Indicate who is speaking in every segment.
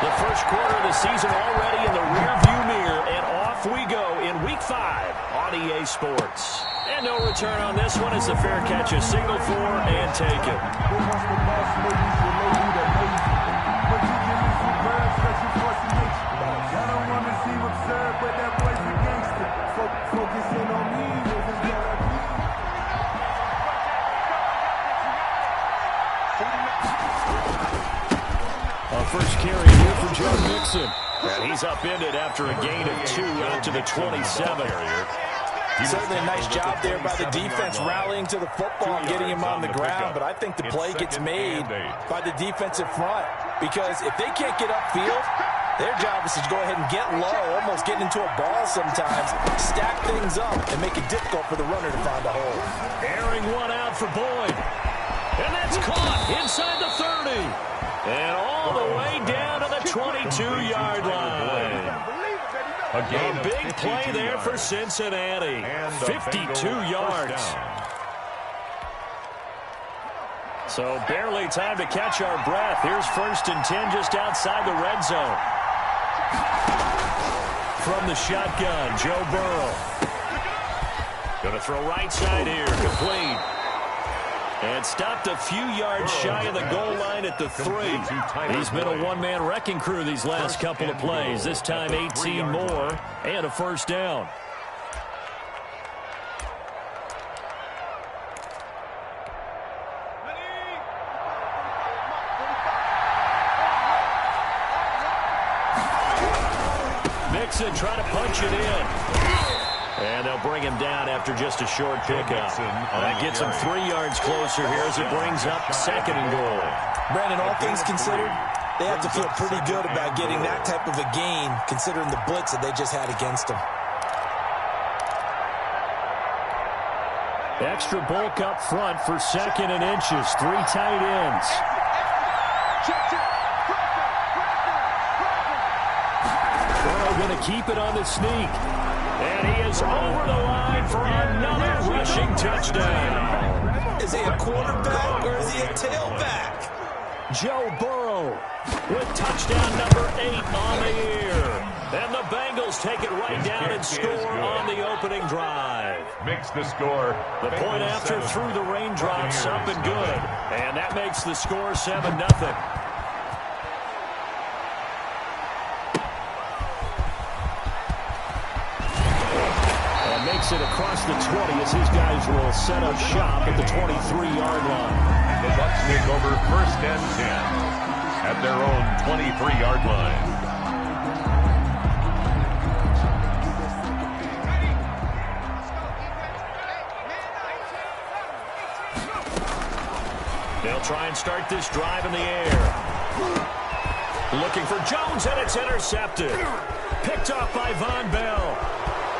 Speaker 1: The first quarter of the season already in the rearview mirror, and off we go in Week 5 on EA Sports. And no return on this one as the fair catch a signal for and take it. First carry here for Joe Mixon. And he's upended after a gain of 2 out to the 27.
Speaker 2: Certainly a nice job there by the defense rallying to the football and getting him on the ground. But I think the play gets made by the defensive front. Because if they can't get upfield, their job is to go ahead and get low, almost get into a ball sometimes, stack things up, and make it difficult for the runner to find a hole.
Speaker 1: Airing one out for Boyd. And that's caught inside the 30. And all the way down to the 22-yard line. A big play there for Cincinnati. 52 yards. So barely time to catch our breath. Here's 1st and 10 just outside the red zone. From the shotgun, Joe Burrow. Going to throw right side here, complete. And stopped a few yards shy of the goal line at the 3. He's been a one-man wrecking crew these last couple of plays. This time 18 more and a first down. Mixon trying to punch it in. And they'll bring him down after just a short pickup. That gets him 3 yards closer here as it brings up 2nd and goal.
Speaker 2: Brandon, all things considered, they have to feel pretty good about getting that type of a gain, considering the blitz that they just had against them.
Speaker 1: Extra bulk up front for 2nd and inches. 3 tight ends. Burrow going to keep it on the sneak. And he is over the line for another rushing touchdown.
Speaker 2: Is he a quarterback or is he a tailback?
Speaker 1: Joe Burrow with touchdown number 8 on the year. And the Bengals take it right down and score on the opening drive.
Speaker 3: Makes the score.
Speaker 1: The point after through the raindrops up and good. And that makes the score 7-0. Makes it across the 20 as his guys will set up shop at the 23-yard line.
Speaker 3: The Bucs take over 1st and 10 at their own 23-yard line.
Speaker 1: They'll try and start this drive in the air. Looking for Jones, and it's intercepted. Picked off by Von Bell.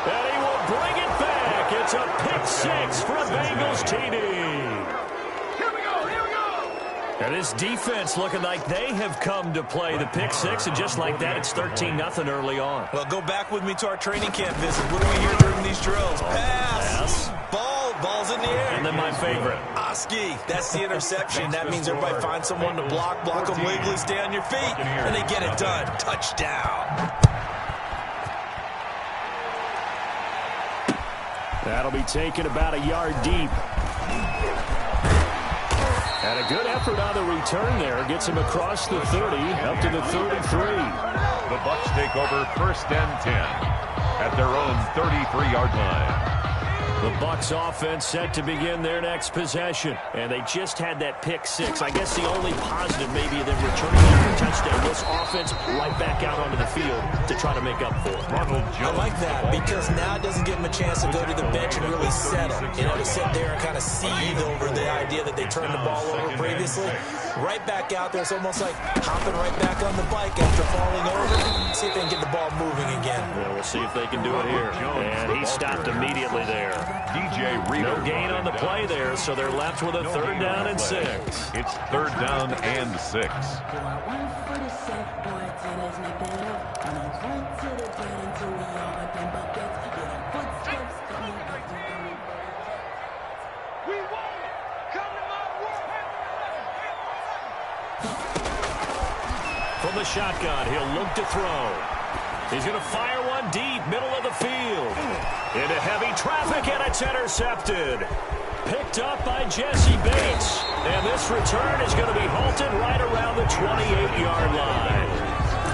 Speaker 1: And he will bring it back. It's a pick 6 for a Bengals TD.
Speaker 4: Here we go.
Speaker 1: And this defense looking like they have come to play the pick 6, and just like that, it's 13-0 early on.
Speaker 2: Well, go back with me to our training camp visit. What do we hear during these drills? Pass. Ball's in the air.
Speaker 1: And then my favorite.
Speaker 2: Oski. That's the interception. That means everybody find someone to block them wiggly, stay on your feet, and they get it done. Touchdown.
Speaker 1: That'll be taken about a yard deep. And a good effort on the return there. Gets him across the 30, up to the 33.
Speaker 3: The Bucs take over 1st and 10 at their own 33-yard line.
Speaker 1: The Bucs offense set to begin their next possession. And they just had that pick 6. I guess the only positive maybe them returning after a touchdown. This offense right back out onto the field to try to make up for it.
Speaker 2: I like that because now it doesn't give them a chance to go to the bench and really settle. You know, to sit there and kind of seethe over the idea that they turned the ball over previously. Right back out there. It's almost like hopping right back on the bike after falling over. See if they can get the ball moving again.
Speaker 1: Yeah, we'll see if they can do it here. And he stopped immediately there.
Speaker 3: DJ Reader.
Speaker 1: No gain on the play there, so they're left with a 3rd down and 6.
Speaker 3: It's 3rd down and 6.
Speaker 1: From the shotgun, he'll look to throw. He's going to fire one deep, middle of the field. Into heavy traffic, and it's intercepted. Picked up by Jesse Bates. And this return is going to be halted right around the 28-yard line.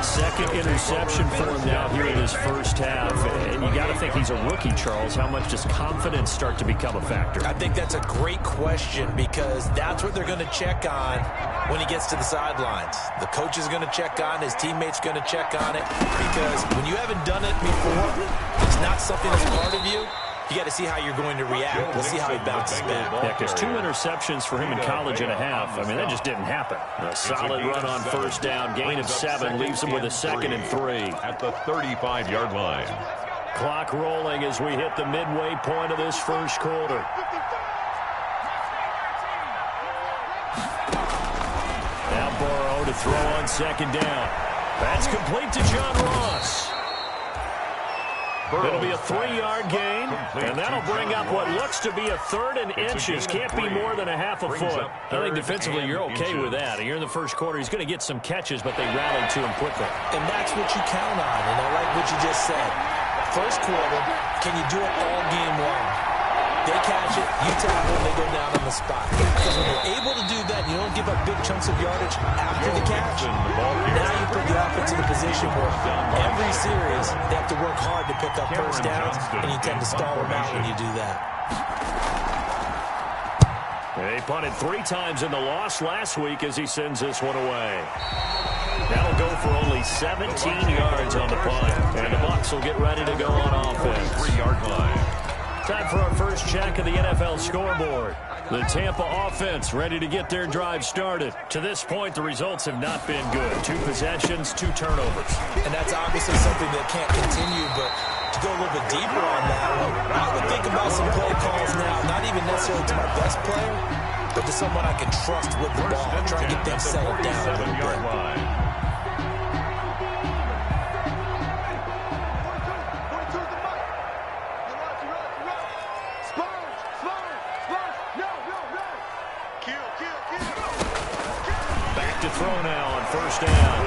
Speaker 1: Second interception for him now here in his first half. And you got to think he's a rookie, Charles. How much does confidence start to become a factor?
Speaker 2: I think that's a great question because that's what they're going to check on when he gets to the sidelines. The coach is going to check on, his teammates going to check on it, because when you haven't done it before, it's not something that's part of you. You got to see how you're going to react. We'll see how he bounces back.
Speaker 1: Yeah, because 2 interceptions for him in college and a half. I mean, that just didn't happen. A solid run on first down. Gain of 7 leaves him with a 2nd and 3.
Speaker 3: At the 35-yard line.
Speaker 1: Clock rolling as we hit the midway point of this first quarter. Now Burrow to throw on 2nd down. That's complete to John Ross. It'll be a 3-yard gain, and that'll bring up what looks to be a 3rd and inches. Can't be more than a half a foot. I think defensively you're okay with that. Here in the first quarter, he's going to get some catches, but they rallied to him quickly.
Speaker 2: And that's what you count on, and I like what you just said. First quarter, can you do it all game long? They catch it, you tackle, and they go down on the spot. Because when you're able to do that, you don't give up big chunks of yardage after the catch. Now you put the offense in a position where every series they have to work hard to pick up first downs, and you tend to stall them out when you do that.
Speaker 1: They punted 3 times in the loss last week as he sends this one away. That'll go for only 17 yards on the punt. And the Bucs will get ready to go on offense.
Speaker 3: 3-yard line.
Speaker 1: Time for our first check of the NFL scoreboard. The Tampa offense ready to get their drive started. To this point, the results have not been good. 2 possessions, 2 turnovers.
Speaker 2: And that's obviously something that can't continue, but to go a little bit deeper on that, I would think about some play calls now, not even necessarily to my best player, but to someone I can trust with the ball and try and get them settled down a little bit.
Speaker 1: Throw now on first down.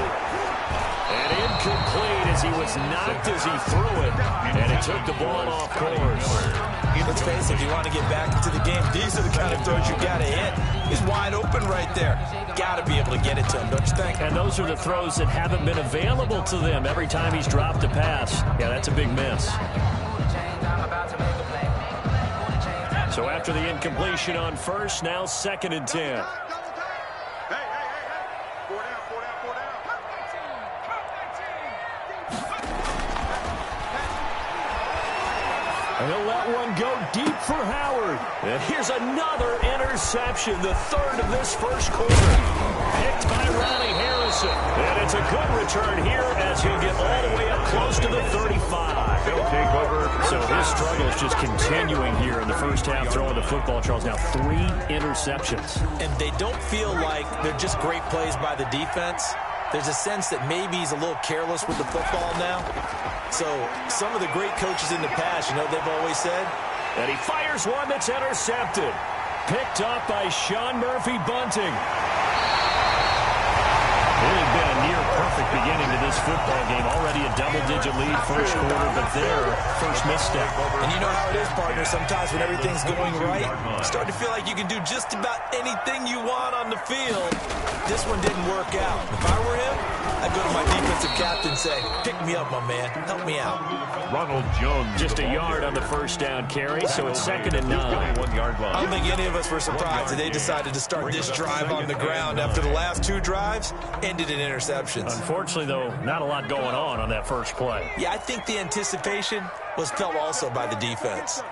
Speaker 1: And incomplete as he was knocked as he threw it. And it took the ball off course.
Speaker 2: Let's face it, if you want to get back into the game, these are the kind of throws you got to hit. He's wide open right there. Got to be able to get it to him, don't you think?
Speaker 1: And those are the throws that haven't been available to them every time he's dropped a pass. Yeah, that's a big miss. So after the incompletion on first, now 2nd and 10. And he'll let one go deep for Howard. And here's another interception, the 3rd of this first quarter. Picked by Ronnie Harrison. And it's a good return here as he'll get all the way up close to the 35.
Speaker 3: He'll take over.
Speaker 1: So his struggle is just continuing here in the first half, throwing the football. Charles, now 3 interceptions.
Speaker 2: And they don't feel like they're just great plays by the defense. There's a sense that maybe he's a little careless with the football now. So some of the great coaches in the past, you know, they've always said.
Speaker 1: And he fires one that's intercepted. Picked up by Sean Murphy-Bunting. Really been a near-perfect beginning to this football game. Already a double-digit lead first quarter, but their first misstep.
Speaker 2: And you know how it is, partner. Sometimes when everything's going right, you start to feel like you can do just about anything you want on the field. This one didn't work out. If I were him, I'd go to my defensive captain and say, pick me up, my man. Help me out.
Speaker 3: Ronald Jones.
Speaker 1: Just a yard on the first down carry, so it's 2nd and 9.
Speaker 3: 1-yard line.
Speaker 2: I don't think any of us were surprised that they decided to start this drive on the ground after the last 2 drives ended in interceptions.
Speaker 1: Unfortunately, though, not a lot going on that first play.
Speaker 2: Yeah, I think the anticipation was felt also by the defense.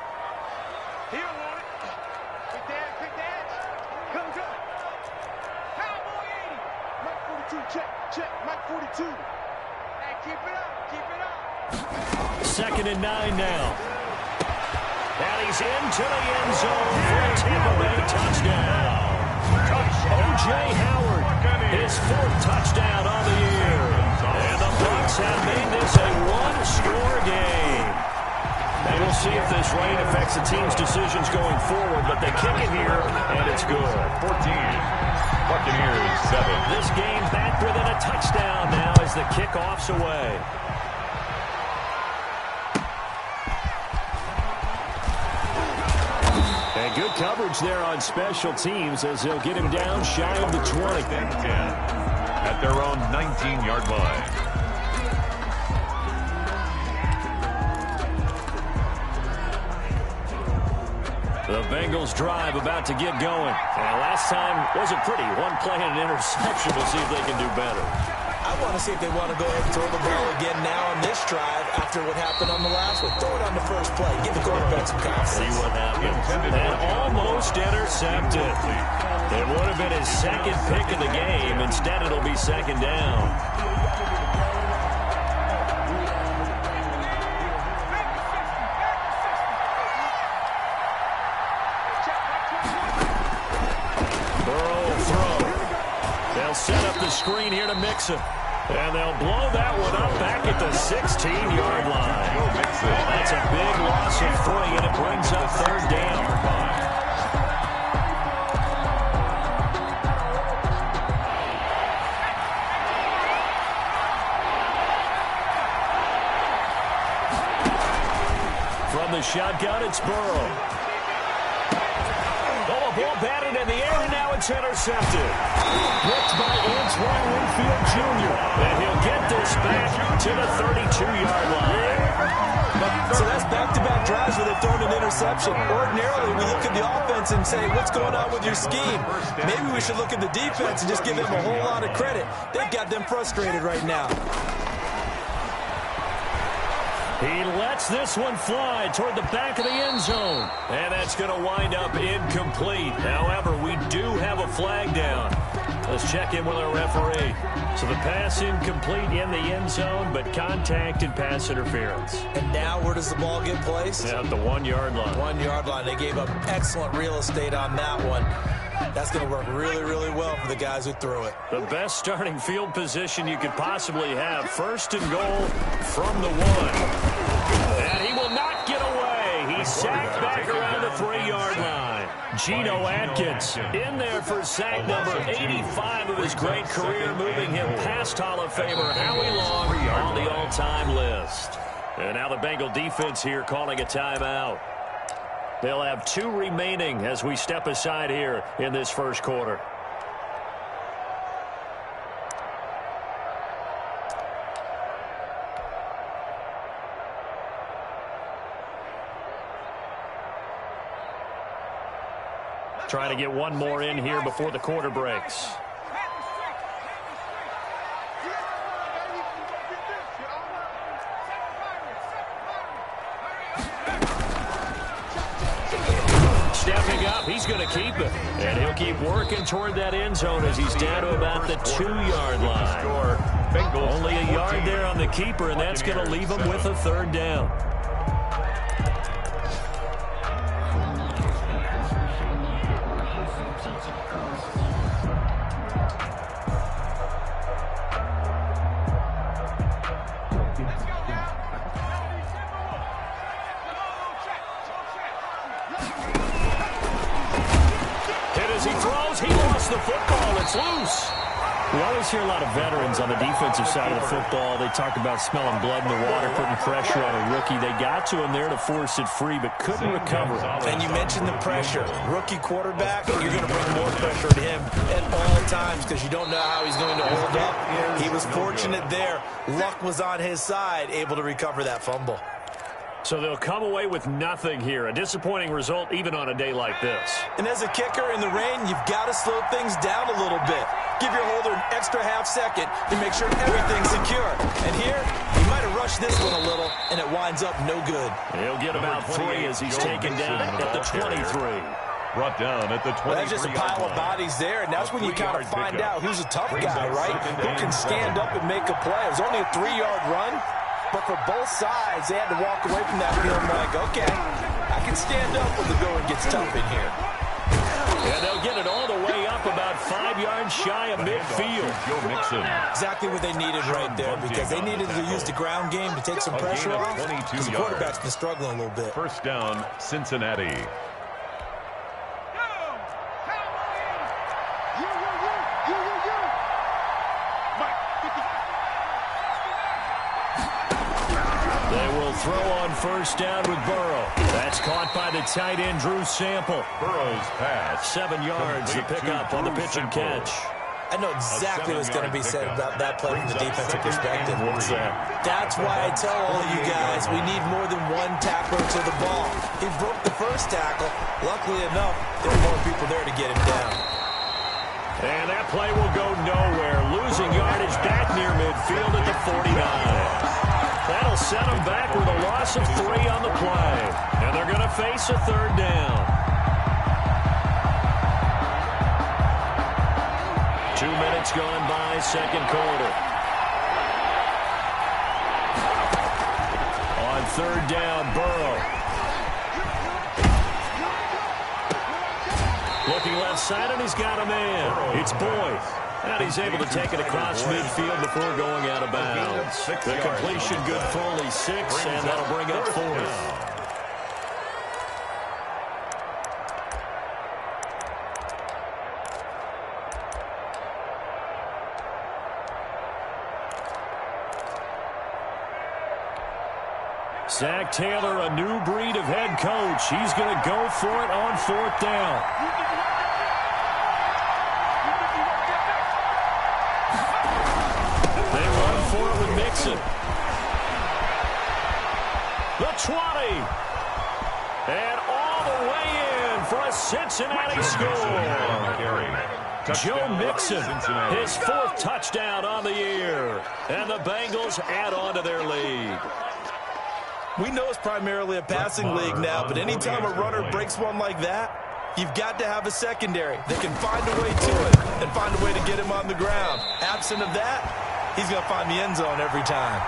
Speaker 1: Second and 9 now. And he's into the end zone for a Tampa Bay touchdown. O.J. Howard, his 4th touchdown on the year. And the Bucs have made this a 1-score game. And we'll see if this rain affects the team's decisions going forward, but they kick it here, and it's good.
Speaker 3: 14. Buccaneers 7.
Speaker 1: This game back within a touchdown the kickoffs away. And good coverage there on special teams as they'll get him down shy of the 20.
Speaker 3: 10 at their own 19-yard line.
Speaker 1: The Bengals drive about to get going. And last time wasn't pretty. One play and an interception. We'll see if they can do better.
Speaker 2: I want to see if they want to go ahead and throw the ball again now on this drive after what happened on the last one. Throw it on the first play. Give the quarterback some confidence.
Speaker 1: See what happens. And almost intercepted. It would have been his second pick of the game. Instead, it'll be second down. Set up the screen here to Mixon. And they'll blow that one up back at the 16-yard line. That's a big loss of 3, and it brings up third down. From the shotgun, it's Burrow. Oh, a ball batted in the air, and now it's intercepted. Picked by Antoine Winfield Jr. And he'll get this back to the 32-yard line.
Speaker 2: So that's back-to-back drives where they've thrown an interception. Ordinarily, we look at the offense and say, what's going on with your scheme? Maybe we should look at the defense and just give them a whole lot of credit. They've got them frustrated right now.
Speaker 1: He lets this one fly toward the back of the end zone. And that's going to wind up incomplete. However, we do have a flag down. Let's check in with our referee. So the pass incomplete in the end zone, but contact and pass interference.
Speaker 2: And now where does the ball get placed?
Speaker 1: At the 1-yard line.
Speaker 2: 1-yard line. They gave up excellent real estate on that one. That's going to work really, really well for the guys who threw it.
Speaker 1: The best starting field position you could possibly have. First and goal from the 1. And he will not get away. He's sacked back around the 3-yard line. Geno Atkins in there for sack number 85 of his great career, moving him past Hall of Famer Howie Long on the all-time list. And now the Bengal defense here calling a timeout. They'll have 2 remaining as we step aside here in this first quarter. Trying to get one more in here before the quarter breaks. Stepping up, he's going to keep it. And he'll keep working toward that end zone as he's down to about the 2-yard line. Only a yard there on the keeper, and that's going to leave him with a third down. Loose. We always hear a lot of veterans on the defensive side of the football. They talk about smelling blood in the water, putting pressure on a rookie. They got to him there to force it free, but couldn't recover.
Speaker 2: And you mentioned the pressure. Rookie quarterback, you're going to bring more pressure to him at all times because you don't know how he's going to hold up. He was fortunate there. Luck was on his side, able to recover that fumble.
Speaker 1: So they'll come away with nothing here. A disappointing result even on a day like this.
Speaker 2: And as a kicker in the rain, you've got to slow things down a little bit. Give your holder an extra half second to make sure everything's secure. And here, he might have rushed this one a little, and it winds up no good.
Speaker 1: He'll get about 3 as he's taken down at the 23.
Speaker 3: Brought down at the 23.
Speaker 2: Well, that's just a pile of bodies there, and that's when you kind of find out who's a tough guy, right? Who can stand up and make a play. It was only a 3-yard run. But for both sides, they had to walk away from that feeling like, okay, I can stand up when the going gets tough in here.
Speaker 1: And they'll get it all the way up about 5 yards shy of midfield.
Speaker 2: Exactly what they needed right there because they needed to use the ground game to take some pressure off because the quarterback's been struggling a little bit.
Speaker 3: First down, Cincinnati.
Speaker 1: throw on first down with Burrow. That's caught by the tight end, Drew Sample.
Speaker 3: Burrow's pass.
Speaker 1: 7 yards, the pickup on the pitch and catch.
Speaker 2: I know exactly what's going to be said about that play from the defensive perspective. That's why I tell all you guys we need more than one tackler to the ball. He broke the first tackle. Luckily enough, there are more people there to get him down.
Speaker 1: And that play will go nowhere. Losing yardage back near midfield at the 49. That'll set them back with a loss of 3 on the play. And they're going to face a third down. 2 minutes gone by, second quarter. On third down, Burrow. Looking left side, and he's got a man. It's Boyd. And he's able to take it across midfield before going out of bounds. The completion good for only 6, and that'll bring up 4th. Zach Taylor, a new breed of head coach. He's going to go for it on 4th down. They run for it with Mixon. The 20. And all the way in for a Cincinnati score. Joe Mixon, his 4th touchdown on the year. And the Bengals add on to their lead.
Speaker 2: We know it's primarily a passing league now, but anytime a runner breaks one like that, you've got to have a secondary that can find a way to it and find a way to get him on the ground. Absent of that, he's going to find the end zone every time.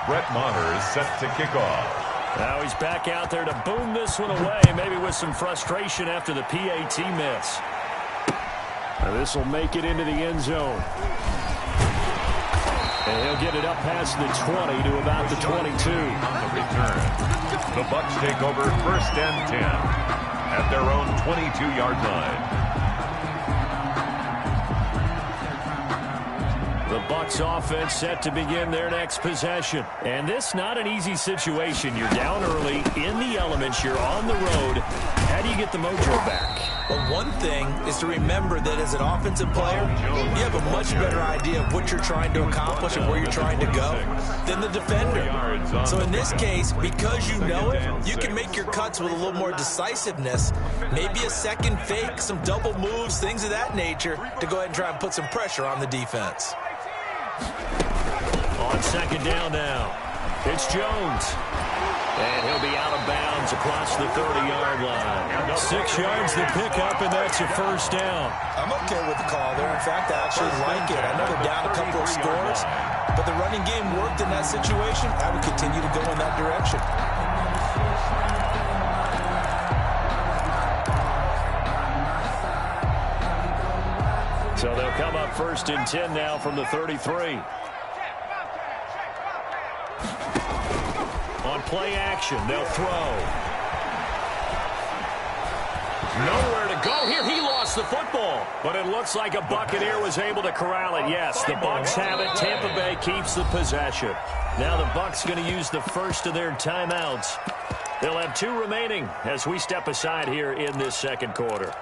Speaker 3: Brett Maher is set to kick off.
Speaker 1: Now he's back out there to boom this one away, maybe with some frustration after the PAT miss. This will make it into the end zone. And he'll get it up past the 20 to about the 22.
Speaker 3: On the return, the Bucs take over 1st and 10 at their own 22-yard line.
Speaker 1: The Bucs offense set to begin their next possession. And this not an easy situation. You're down early, in the elements, you're on the road. How do you get the mojo back?
Speaker 2: Well, one thing is to remember that as an offensive player, you have a much better idea of what you're trying to accomplish and where you're trying to go than the defender. So in this case, because you know it, you can make your cuts with a little more decisiveness, maybe a second fake, some double moves, things of that nature, to go ahead and try and put some pressure on the defense.
Speaker 1: On second down now, it's Jones. And he'll be out of bounds across the 30-yard line. 6 yards the pickup, and that's a first down.
Speaker 2: I'm okay with the call there. In fact, I actually like it. I know they're down a couple of scores, but the running game worked in that situation. I would continue to go in that direction.
Speaker 1: So they'll come up 1st and 10 now from the 33. On play action, they'll throw. Nowhere to go here. He lost the football. But it looks like a Buccaneer was able to corral it. Yes, the Bucs have it. Tampa Bay keeps the possession. Now the Bucs going to use the first of their timeouts. They'll have 2 remaining as we step aside here in this second quarter.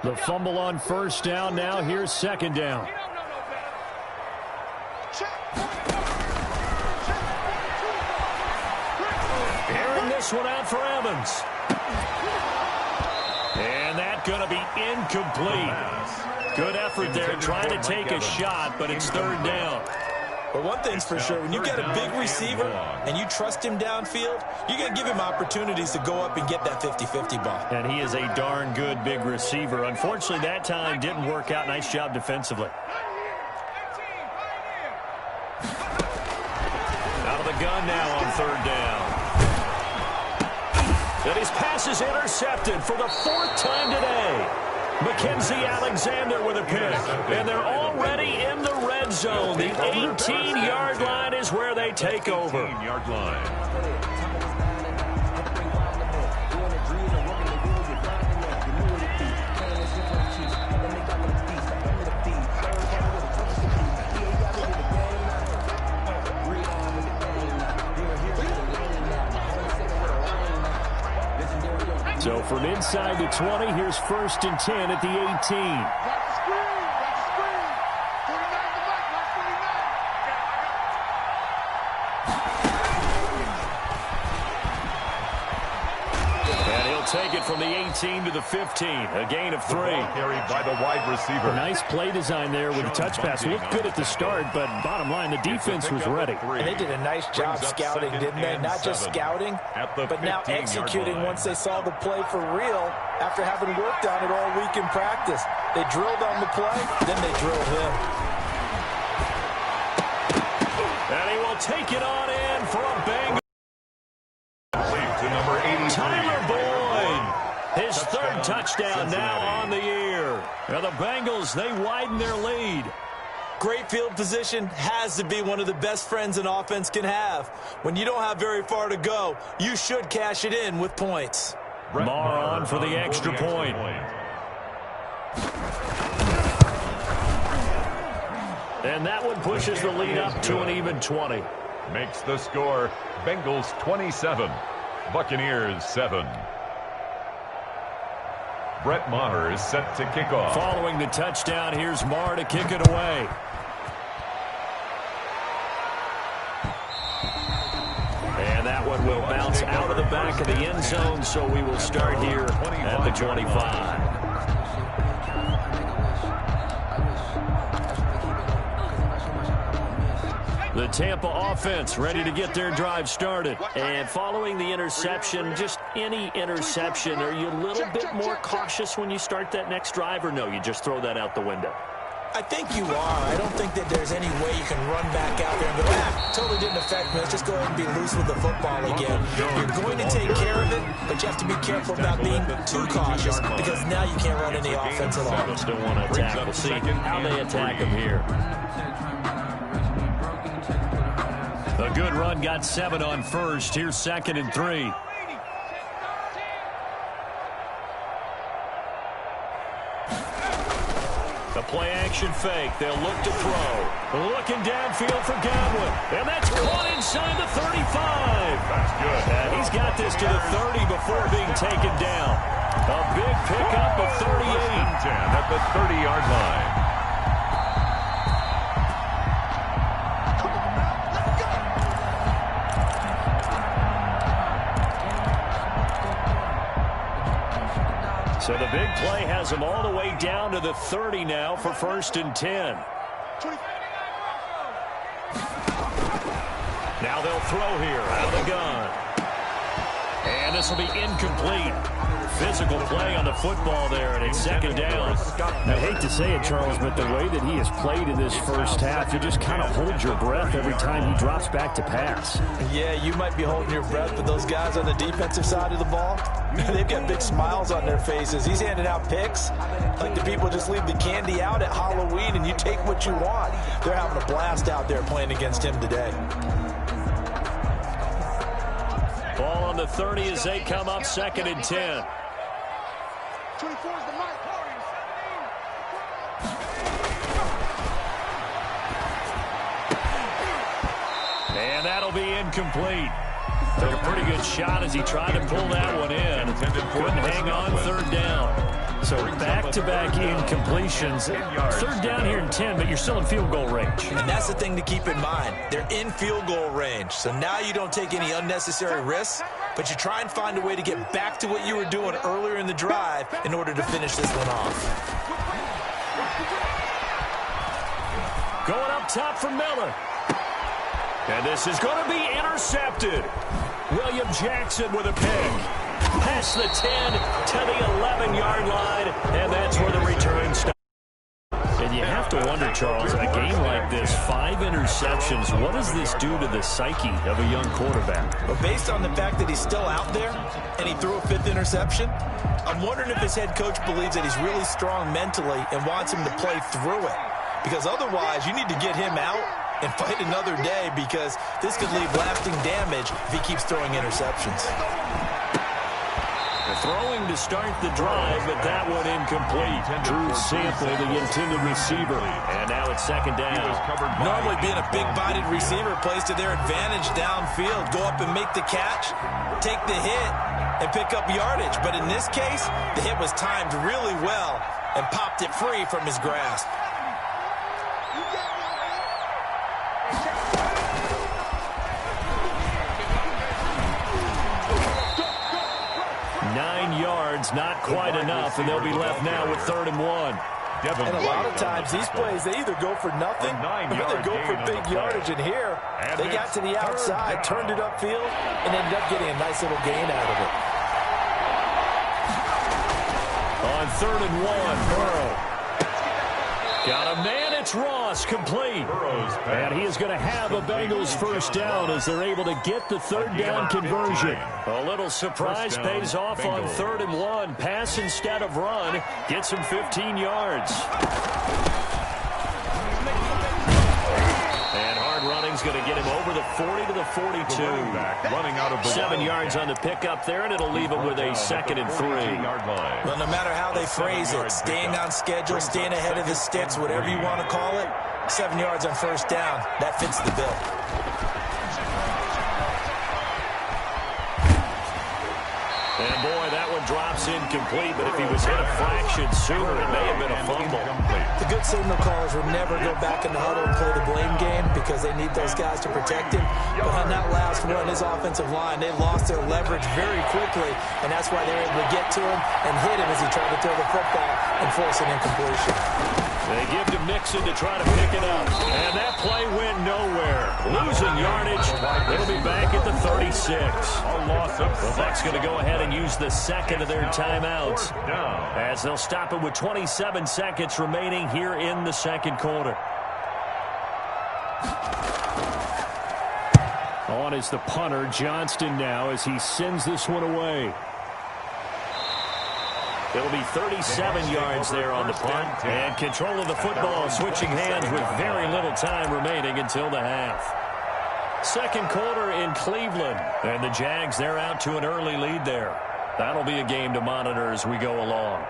Speaker 1: The fumble on first down. Now here's second down. Airing this one out for Evans. And that's going to be incomplete. Good effort there trying to take a shot, but it's third down.
Speaker 2: But one thing's for sure, when you get a big receiver and you trust him downfield, you're going to give him opportunities to go up and get that 50-50 ball.
Speaker 1: And he is a darn good big receiver. Unfortunately, that time didn't work out. Nice job defensively. Out of the gun now on third down. And his pass is intercepted for the 4th time today. Mackenzie Alexander with a pick. And they're already in the red zone. The 18-yard line is where they take over.
Speaker 3: 18-yard line.
Speaker 1: So from inside the 20, here's 1st and 10 at the 18. Take it from the 18 to the 15. A gain of 3.
Speaker 3: Carried by the wide receiver.
Speaker 1: A nice play design there with the touch pass. Looked good at the start, but bottom line, the defense was ready.
Speaker 2: And they did a nice job scouting, didn't they? Not just scouting, but now executing once they saw the play for real after having worked on it all week in practice. They drilled on the play, then they drilled him.
Speaker 1: And he will take it on in for a bang.
Speaker 3: To number 83.
Speaker 1: Tyler Boyd. His third touchdown now on the year. Now the Bengals, they widen their lead.
Speaker 2: Great field position has to be one of the best friends an offense can have. When you don't have very far to go, you should cash it in with points.
Speaker 1: Marr on for the extra point. And that one pushes the lead up to an even 20.
Speaker 3: Makes the score Bengals 27, Buccaneers 7. Brett Maher is set to kick off.
Speaker 1: Following the touchdown, here's Marr to kick it away. And that one will bounce out of the back of the end zone, so we will start here at the 25. The Tampa offense ready to get their drive started. And following the interception, just any interception, are you a little bit more cautious when you start that next drive, or no, you just throw that out the window?
Speaker 2: I think you are. I don't think that there's any way you can run back out there and go, totally didn't affect me. Let's just go ahead and be loose with the football again. You're going to take care of it, but you have to be careful about being too cautious because now you can't run any offense at all.
Speaker 1: Still want to attack. We'll see how they attack him here. A good run, got 7 on first. Here's 2nd and 3. The play action fake. They'll look to throw. Looking downfield for Godwin. And that's caught inside the 35.
Speaker 3: That's good.
Speaker 1: And he's got this to the 30 before being taken down. A big pickup of 38.
Speaker 3: 10 at the 30-yard line.
Speaker 1: So the big play has them all the way down to the 30 now for 1st and 10. Now they'll throw here out of the gun. And this will be incomplete. Physical play on the football there, and it's 2nd down. I hate to say it, Charles, but the way that he has played in this first half, you just kind of hold your breath every time he drops back to pass.
Speaker 2: Yeah, you might be holding your breath, but those guys on the defensive side of the ball, they've got big smiles on their faces. He's handing out picks like the people just leave the candy out at Halloween and you take what you want. They're having a blast out there playing against him today.
Speaker 1: Ball on the 30 as they come up 2nd and 10.
Speaker 4: 24 is the mark.
Speaker 1: And that'll be incomplete. Took a pretty good shot as he tried to pull that one in. Couldn't hang on 3rd down. So back-to-back incompletions. 3rd down here in 10, but you're still in field goal range.
Speaker 2: And that's the thing to keep in mind. They're in field goal range. So now you don't take any unnecessary risks, but you try and find a way to get back to what you were doing earlier in the drive in order to finish this one off.
Speaker 1: Going up top for Miller. And this is going to be intercepted. William Jackson with a pick. Past the 10 to the 11-yard line, and that's where the return stops. And you have to wonder, Charles, in a game like this, 5 interceptions, what does this do to the psyche of a young quarterback?
Speaker 2: But based on the fact that he's still out there and he threw a 5th interception, I'm wondering if his head coach believes that he's really strong mentally and wants him to play through it. Because otherwise, you need to get him out and fight another day because this could leave lasting damage if he keeps throwing interceptions.
Speaker 1: Throwing to start the drive, but that one incomplete. Drew Sample, the intended receiver. And now it's second down.
Speaker 2: Normally being a big-bodied receiver plays to their advantage downfield. Go up and make the catch, take the hit, and pick up yardage. But in this case, the hit was timed really well and popped it free from his grasp.
Speaker 1: 9 yards, not quite enough, and they'll be left now with 3rd and 1.
Speaker 2: And a lot of times, these plays, they either go for nothing or they go for big yardage. And here, they got to the outside, turned it upfield, and ended up getting a nice little gain out of it.
Speaker 1: On 3rd and 1, Burrow. Got a man, it's Ross, complete. And he is going to have a Bengals first down as they're able to get the 3rd down conversion. A little surprise pays off on 3rd and 1. Pass instead of run. Gets him 15 yards. And hard running's going to get him over the 40 to the 42.
Speaker 3: Running out of the
Speaker 1: 7 yards on the pickup there, and it'll leave him with a 2nd and 3.
Speaker 2: Well, no matter how they phrase it, staying on schedule, staying ahead of the sticks, whatever you want to call it, 7 yards on first down, that fits the bill.
Speaker 1: And boy, that one drops incomplete, but if he was hit a fraction sooner, it may have been a fumble.
Speaker 2: The good signal callers will never go back in the huddle and play the blame game because they need those guys to protect him. But on that last one, his offensive line, they lost their leverage very quickly, and that's why they were able to get to him and hit him as he tried to throw the football and force an incompletion.
Speaker 1: They give to Mixon to try to pick it up. And that play went nowhere. Losing yardage. It'll be back at the 36. The Bucs going to go ahead and use the second of their timeouts as they'll stop it with 27 seconds remaining here in the second quarter. On is the punter, Johnston, now as he sends this one away. It'll be 37 yards there on the punt. And control of the football, switching hands with very little time remaining until the half. Second quarter in Cleveland. And the Jags, they're out to an early lead there. That'll be a game to monitor as we go along.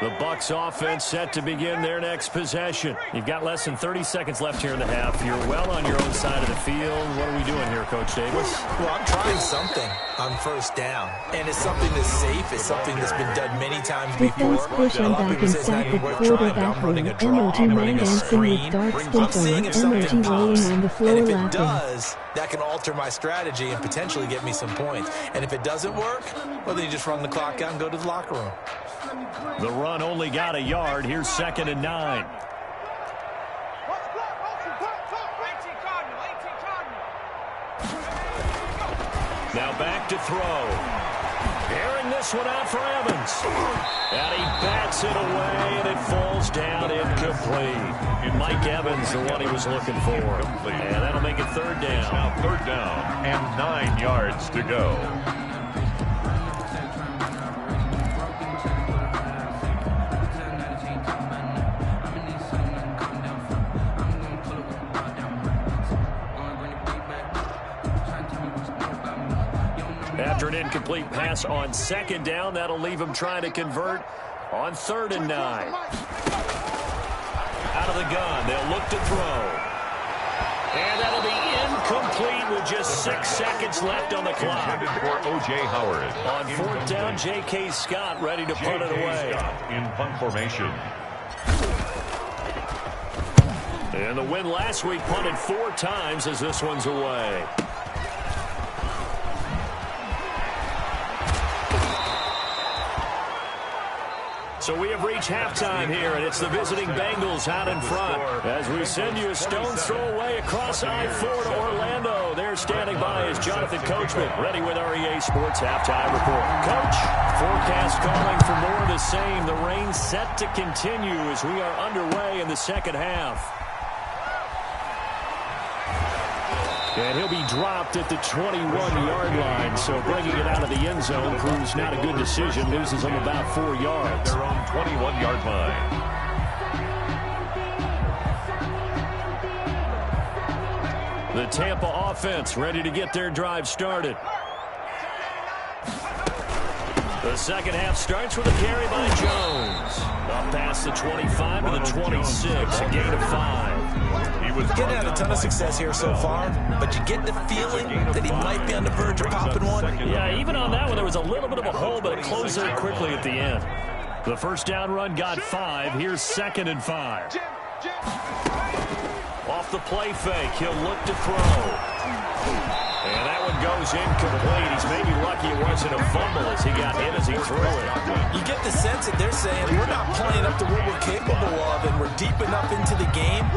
Speaker 1: The Bucs offense set to begin their next possession. You've got less than 30 seconds left here in the half. You're well on your own side of the field. What are we doing here, Coach Davis?
Speaker 2: Well, I'm trying something on first down. And it's something that's safe. It's something that's been done many times before. A lot of people say it's not even worth trying, but I'm running a draw. I'm running a screen. I'm seeing if something pops. And if it does, that can alter my strategy and potentially get me some points. And if it doesn't work, well, then you just run the clock out and go to the locker room.
Speaker 1: The run only got a yard. Here's 2nd and 9. Now back to throw. Airing this one out for Evans. And he bats it away, and it falls down incomplete. Mike Evans, the one he was looking for. And that'll make it 3rd down.
Speaker 3: Now 3rd down and 9 yards to go.
Speaker 1: After an incomplete pass on 2nd down, that'll leave him trying to convert on 3rd and 9. Out of the gun, they'll look to throw. And that'll be incomplete with just 6 seconds left on the clock.
Speaker 3: For O.J. Howard.
Speaker 1: On 4th down, J.K. Scott ready to punt it away.
Speaker 3: In punt formation.
Speaker 1: And the win last week punted 4 times as this one's away. So we have reached halftime here, and it's the visiting Bengals out in front. As we send you a stone's throw away across I-4 to Orlando. There standing by is Jonathan Coachman, ready with our EA Sports Halftime Report. Coach, forecast calling for more of the same. The rain set to continue as we are underway in the second half. And he'll be dropped at the 21-yard line, so bringing it out of the end zone proves not a good decision. Loses him about 4 yards.
Speaker 3: Their own 21-yard line.
Speaker 1: The Tampa offense ready to get their drive started. The second half starts with a carry by Jones. Up past the 25 to the 26, a gain of 5.
Speaker 2: He was getting had a ton of success here so far, but you get the feeling that he might be on the verge of popping one.
Speaker 1: Yeah, even on that one, there was a little bit of a hole, but it closed there quickly at the end. The first down run got 5. Here's 2nd and 5. Off the play fake, he'll look to throw. And that one goes incomplete. He's maybe lucky it wasn't a fumble as he got hit as he threw it.
Speaker 2: You get the sense that they're saying we're not playing up to what we're capable of, and we're deep enough into the game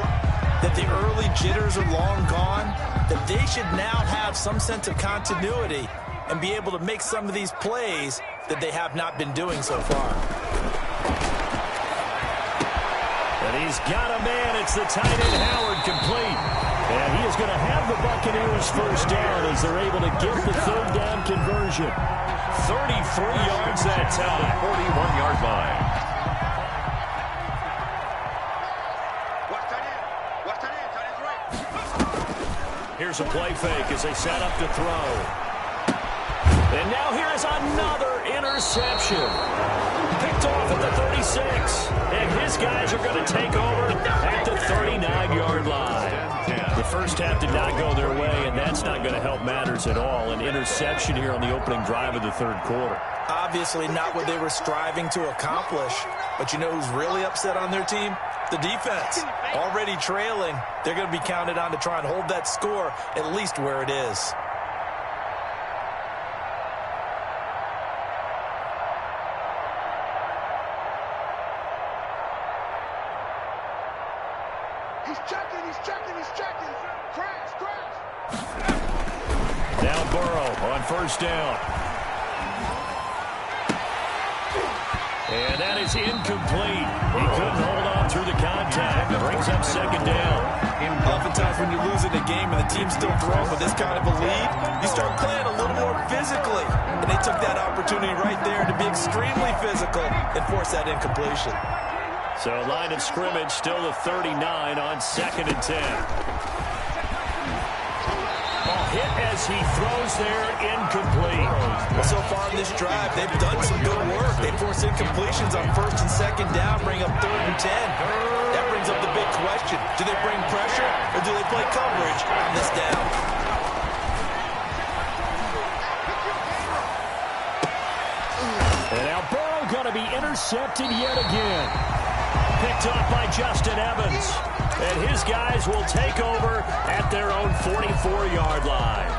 Speaker 2: that the early jitters are long gone, that they should now have some sense of continuity and be able to make some of these plays that they have not been doing so far.
Speaker 1: And he's got a man. It's the tight end, Howard, complete. And he is going to have the Buccaneers first down as they're able to get the third down conversion. 33 yards that time.
Speaker 3: 41-yard line.
Speaker 1: Here's a play fake as they set up to throw. And now here is another interception. Picked off at the 36. And his guys are going to take over at the 39-yard line. The first half did not go their way, and that's not going to help matters at all. An interception here on the opening drive of the third quarter.
Speaker 2: Obviously not what they were striving to accomplish. But you know who's really upset on their team? The defense. Already trailing. They're going to be counted on to try and hold that score at least where it is.
Speaker 4: He's checking. Crash.
Speaker 1: Now Burrow on first down. And that is incomplete. He couldn't hold on through the contact. It brings up second down.
Speaker 2: Oftentimes when you lose in a game and the team's still throwing with this kind of a lead, you start playing a little more physically. And they took that opportunity right there to be extremely physical and force that incompletion.
Speaker 1: So line of scrimmage still the 39 on 2nd and 10. Ball hit as he throws there, incomplete.
Speaker 2: Well, so far in this drive, they've done some good work. They force incompletions on 1st and 2nd down, bring up 3rd and 10. That brings up the big question. Do they bring pressure or do they play coverage on this down?
Speaker 1: And now Burrow going to be intercepted yet again. Picked off by Justin Evans. And his guys will take over at their own 44-yard line.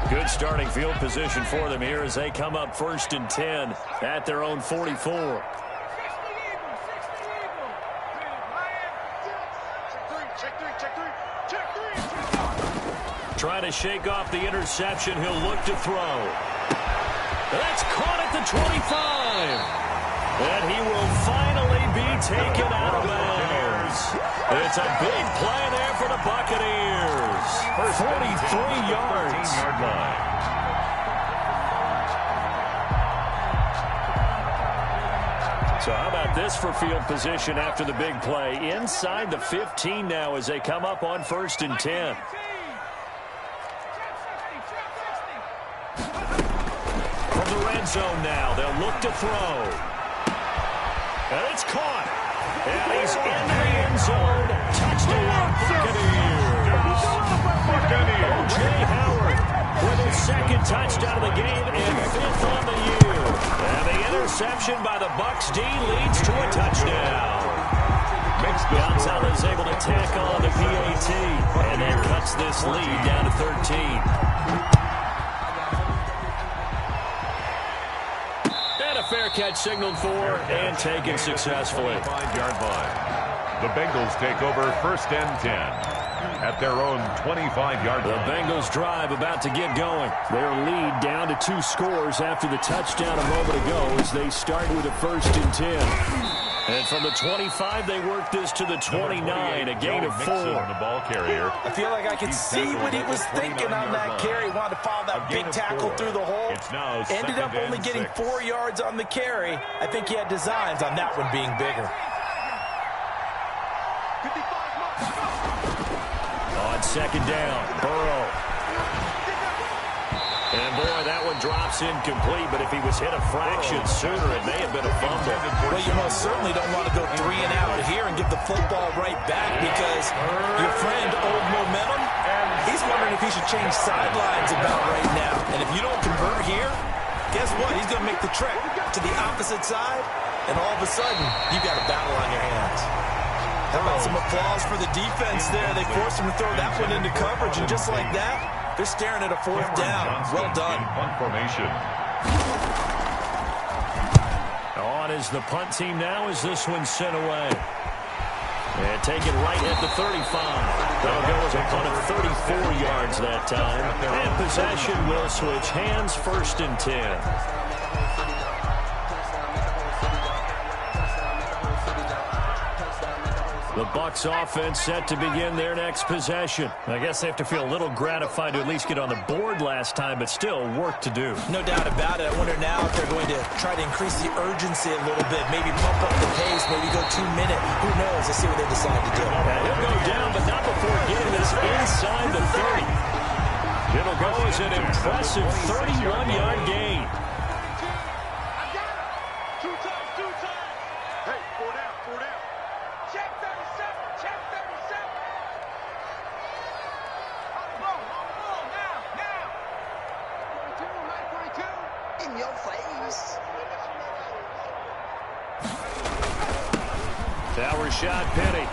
Speaker 1: Good starting field position for them here as they come up 1st and 10 at their own 44. Trying to shake off the interception. He'll look to throw. That's caught at the 25. And he will finally be taken out of bounds. It's a big play there for the Buccaneers. 43 yards. So how about this for field position after the big play? Inside the 15 now as they come up on 1st and 10. From the red zone now, they'll look to throw. And it's caught. And he's into the end zone. Touchdown, Buccaneers. O.J. Howard with his 2nd touchdown of the game and 5th on the year. And the interception by the Bucs D leads to a touchdown. Gonzalez able to tack on the PAT and then cuts this lead down to 13. Fair catch signaled for and taken successfully.
Speaker 3: 5-yard line. The Bengals take over 1st and 10 at their own 25-yard line.
Speaker 1: The Bengals drive about to get going. Their lead down to 2 scores after the touchdown a moment ago as they start with a 1st and 10. And from the 25, they work this to the 29, a gain of 4.
Speaker 3: The ball carrier.
Speaker 2: I feel like I could see what he was thinking on that carry. Wanted to follow that big tackle through the hole. Ended up only getting 4 yards on the carry. I think he had designs on that one being bigger.
Speaker 1: On second down, Burrow. And boy, that one drops incomplete, but if he was hit a fraction sooner, it may have been a fumble.
Speaker 2: Well, you most certainly don't want to go 3 and out here and give the football right back because your friend, Old Momentum, he's wondering if he should change sidelines about right now. And if you don't convert here, guess what? He's going to make the trek to the opposite side, and all of a sudden, you've got a battle on your hands. How about some applause for the defense there? They forced him to throw that one into coverage, and just like that, they're staring at a 4th down. Well done.
Speaker 1: On is the punt team now as this one's sent away. And taken right at the 35. That'll go as a punt of 34 yards that time. And possession will switch hands, 1st and 10. The Bucs offense set to begin their next possession. I guess they have to feel a little gratified to at least get on the board last time, but still work to do.
Speaker 2: No doubt about it. I wonder now if they're going to try to increase the urgency a little bit, maybe pump up the pace, maybe go 2-minute. Who knows? Let's see what they decide to do.
Speaker 1: He'll go down, but not before getting this inside the 30. It'll go as an impressive 31-yard gain. Now Rashad Penny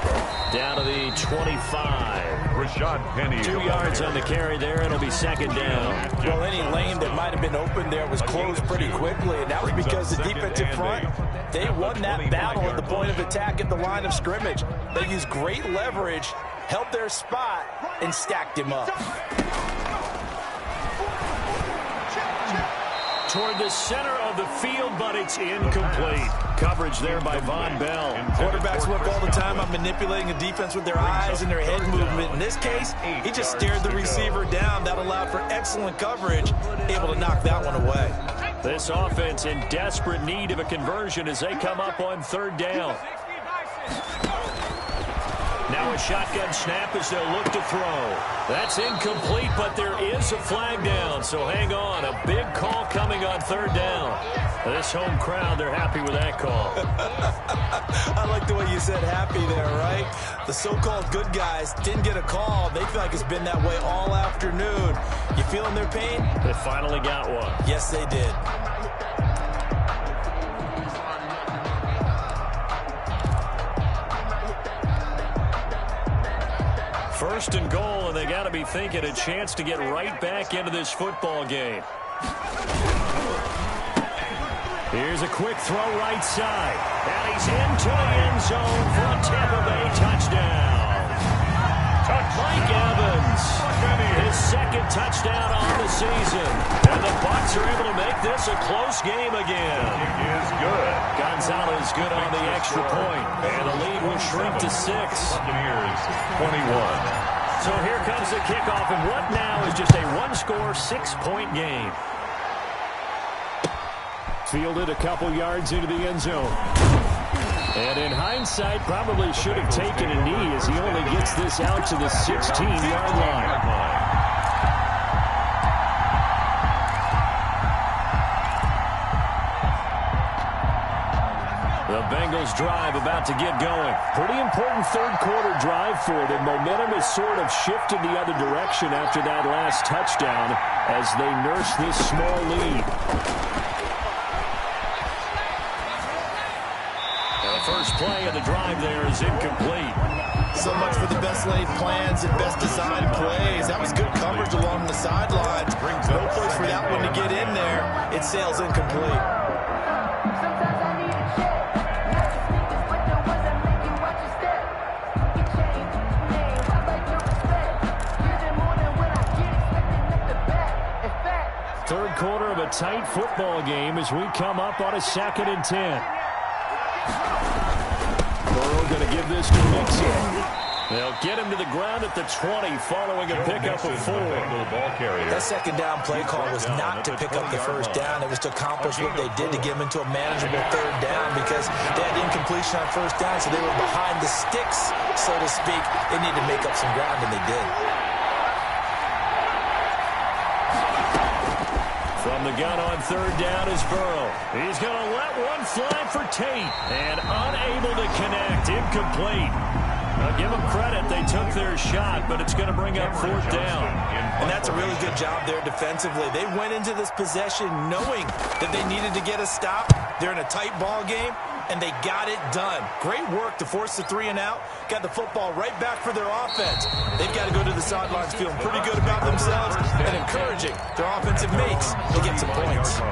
Speaker 1: down to the 25.
Speaker 3: Rashad Penny.
Speaker 1: 2 yards on the carry there. It'll be 2nd down.
Speaker 2: Well, any lane that might have been open there was closed pretty quickly, and that was because the defensive front, they won that battle at the point of attack at the line of scrimmage. They used great leverage, held their spot, and stacked him up.
Speaker 1: Toward the center of the field, but it's incomplete. Coverage there by Von Bell.
Speaker 2: Quarterbacks work all the time on manipulating the defense with their eyes and their head movement. In this case, he just stared the receiver down. That allowed for excellent coverage, able to knock that one away.
Speaker 1: This offense in desperate need of a conversion as they come up on 3rd down. Now a shotgun snap as they'll look to throw. That's incomplete, but there is a flag down, so hang on. A big call coming on 3rd down. This home crowd, they're happy with that call.
Speaker 2: I like the way you said happy there, right? The so-called good guys didn't get a call. They feel like it's been that way all afternoon. You feeling their pain?
Speaker 1: They finally got one.
Speaker 2: Yes, they did.
Speaker 1: First and goal, and they got to be thinking a chance to get right back into this football game. Here's a quick throw right side. And he's into the end zone for a Tampa Bay touchdown. Mike Evans, his 2nd touchdown on the season. And the Bucs are able to make this a close game again.
Speaker 3: He is good.
Speaker 1: Gonzalez good on the extra point. And the lead will shrink to 6.
Speaker 3: Buccaneers 21.
Speaker 1: So here comes the kickoff, and what now is just a 1-score, 6-point game. Fielded a couple yards into the end zone. And in hindsight, probably should have taken a knee as he only gets this out to the 16-yard line. The Bengals drive about to get going. Pretty important 3rd quarter drive for them. Momentum has sort of shifted the other direction after that last touchdown as they nurse this small lead. The first play of the drive there is incomplete.
Speaker 2: So much for the best laid plans and best designed plays. That was good coverage along the sidelines. No place for that one to get in there. It sails incomplete.
Speaker 1: Third quarter of a tight football game as we come up on a 2nd and 10. Burrow going to give this to Mixon. They'll get him to the ground at the 20 following a pickup of 4.
Speaker 2: That second down play call was not to pick up the first down. It was to accomplish what they did to get him into a manageable third down because they had incompletion on first down, so they were behind the sticks, so to speak. They needed to make up some ground, and they did.
Speaker 1: From the gun on third down is Burrow. He's going to let one fly for Tate, and unable to connect, incomplete. Now give them credit, they took their shot, but it's going to bring up fourth down.
Speaker 2: And that's a really good job there defensively. They went into this possession knowing that they needed to get a stop. They're in a tight ball game, and they got it done. Great work to force the 3 and out. Got the football right back for their offense. They've got to go to the sidelines feeling pretty good about themselves and encouraging their offensive mates to get some points.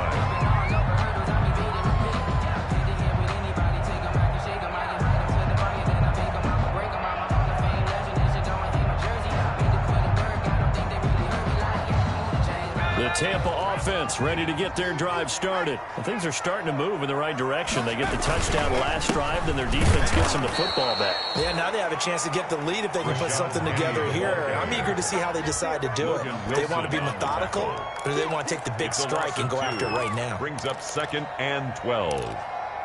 Speaker 1: The Tampa offense ready to get their drive started. Well, things are starting to move in the right direction. They get the touchdown last drive, then their defense gets them the football back.
Speaker 2: Yeah, now they have a chance to get the lead if they can put something together here. I'm eager to see how they decide to do it. Do they want to be methodical, or do they want to take the big strike and go after it right now?
Speaker 3: Brings up 2nd and 12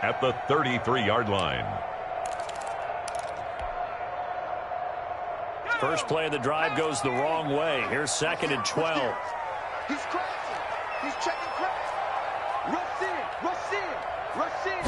Speaker 3: at the 33-yard line.
Speaker 1: First play of the drive goes the wrong way. Here's 2nd and 12.
Speaker 4: He's crashing. He's checking crash. Rush in. Rush in. Rush in.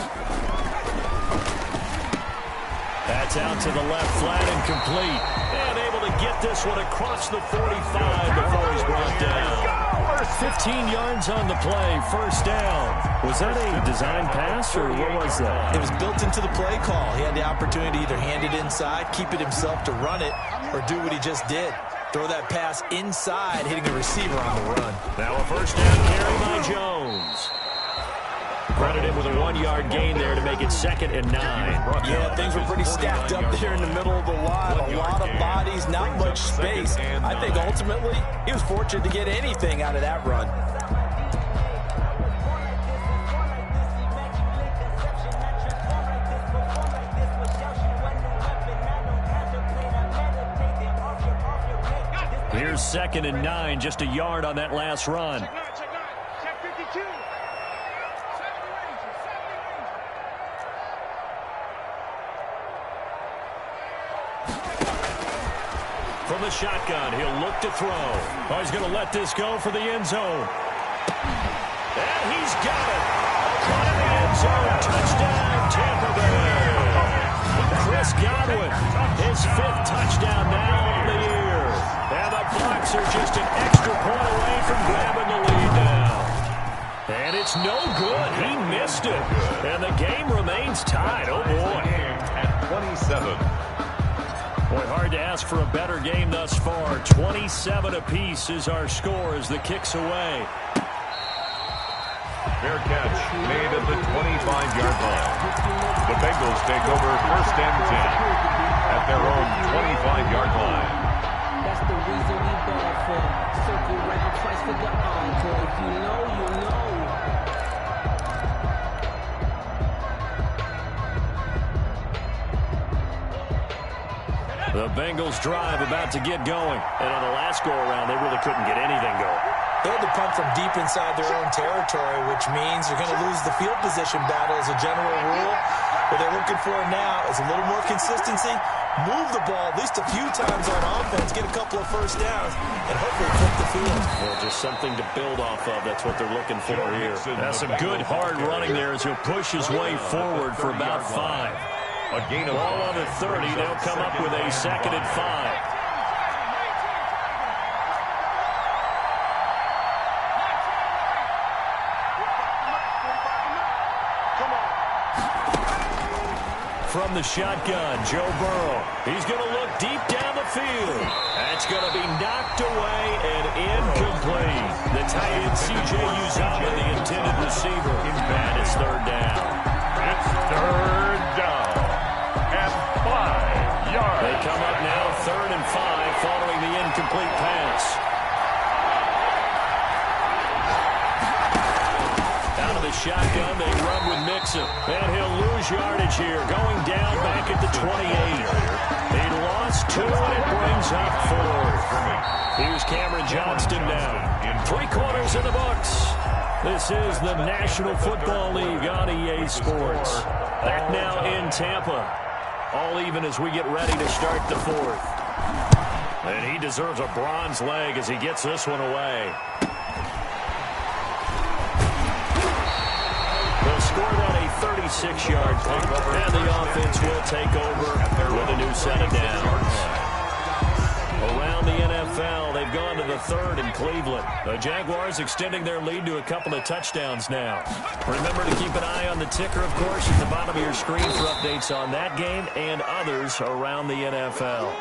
Speaker 1: That's out to the left, flat and complete. And able to get this one across the 45 before he's brought down. 15 yards on the play, first down. Was that a design pass, or what was that?
Speaker 2: It was built into the play call. He had the opportunity to either hand it inside, keep it himself to run it, or do what he just did. Throw that pass inside, hitting the receiver on the run.
Speaker 1: Now a first down carry by Jones. Credited with a 1-yard gain there to make it 2nd and 9.
Speaker 2: Yeah, things were pretty stacked up there in the middle of the line. A lot of bodies, not much space. I think ultimately he was fortunate to get anything out of that run.
Speaker 1: Here's 2nd and 9, just a yard on that last run.
Speaker 4: Check 52.
Speaker 1: From the shotgun, he'll look to throw. Oh, he's going to let this go for the end zone. And he's got it. Caught in the end zone. Touchdown, Tampa Bay. Chris Godwin, his 5th touchdown now on the year. And the Bucs are just an extra point away from grabbing the lead now. And it's no good. He missed it. And the game remains tied. Oh, boy.
Speaker 3: At 27.
Speaker 1: Boy, hard to ask for a better game thus far. 27 apiece is our score as the kick's away.
Speaker 3: Fair catch made at the 25-yard line. The Bengals take over 1st and 10 at their own 25-yard line.
Speaker 5: That's the reason we ball for. Circle round twice for the encore. If you know, you know.
Speaker 1: The Bengals drive about to get going. And on the last go-around, they really couldn't get anything going.
Speaker 2: They had to punt from deep inside their own territory, which means they're going to lose the field position battle as a general rule. What they're looking for now is a little more consistency, move the ball at least a few times on offense, get a couple of first downs, and hopefully flip the field.
Speaker 1: Well, just something to build off of. That's what they're looking for here. Now some good hard running there as he'll push his way forward for about 5.
Speaker 3: A gain of
Speaker 1: ball on the 30. They'll come up with a 2nd and 5. From the shotgun, Joe Burrow. He's going to look deep down the field. That's going to be knocked away and incomplete. The tight end, C.J. Uzomah, the intended receiver. And it's 3rd down.
Speaker 3: It's 3rd down at 5 yards.
Speaker 1: They come up now 3rd and 5 following the incomplete pass. Out of the shotgun, they run with Mixon. And he'll lose yardage here, going down back at the 28. He lost loss 2, and it brings up 4th. Here's Cameron Johnston now. 3 quarters in the books. This is the National Football League on EA Sports. Back now in Tampa. All even as we get ready to start the 4th. And he deserves a bronze leg as he gets this one away. They'll score that a 36-yard punt, and the offense will take over with a new set of downs. Around the NFL, they've gone to the 3rd in Cleveland. The Jaguars extending their lead to a couple of touchdowns now. Remember to keep an eye on the ticker, of course, at the bottom of your screen for updates on that game and others around the NFL.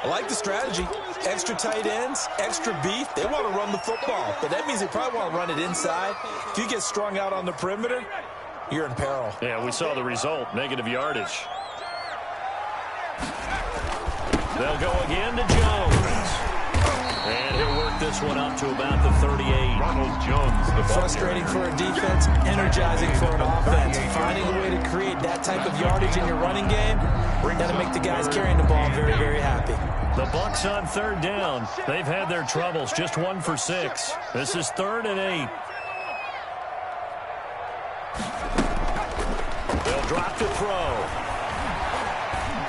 Speaker 2: I like the strategy. Extra tight ends, extra beef. They want to run the football, but that means they probably want to run it inside. If you get strung out on the perimeter, you're in peril.
Speaker 1: Yeah, we saw the result, negative yardage. They'll go again to Jones. And he'll work this one up to about the 38.
Speaker 3: Ronald Jones, the
Speaker 2: frustrating for a defense, energizing for an offense. Finding a way to create that type of yardage in your running game, that'll make the guys carrying the ball very, very happy.
Speaker 1: The Bucs on 3rd down. They've had their troubles, just 1 for 6. This is 3rd and 8. They'll drop to throw.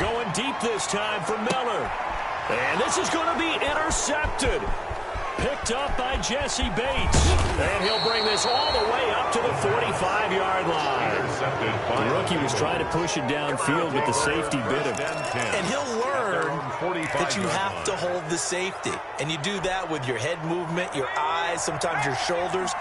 Speaker 1: Going deep this time for Miller. And this is going to be intercepted. Picked up by Jesse Bates. And he'll bring this all the way up to the 45-yard line. The rookie was trying to push it downfield with the safety bit of it.
Speaker 2: And he'll learn that you have to hold the safety. And you do that with your head movement, your eyes, sometimes your shoulders.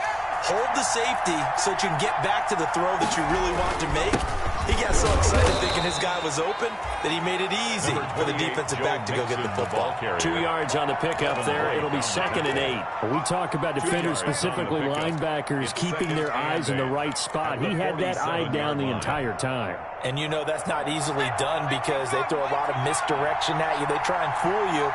Speaker 2: Hold the safety so that you can get back to the throw that you really want to make. He got so excited thinking his guy was open that he made it easy for the defensive back to go get the football.
Speaker 1: 2 yards on the pickup there. It'll be 2nd and 8.
Speaker 6: We talk about defenders, specifically linebackers, keeping their eyes in the right spot. He had that eye down the entire time.
Speaker 2: And you know that's not easily done because they throw a lot of misdirection at you. They try and fool you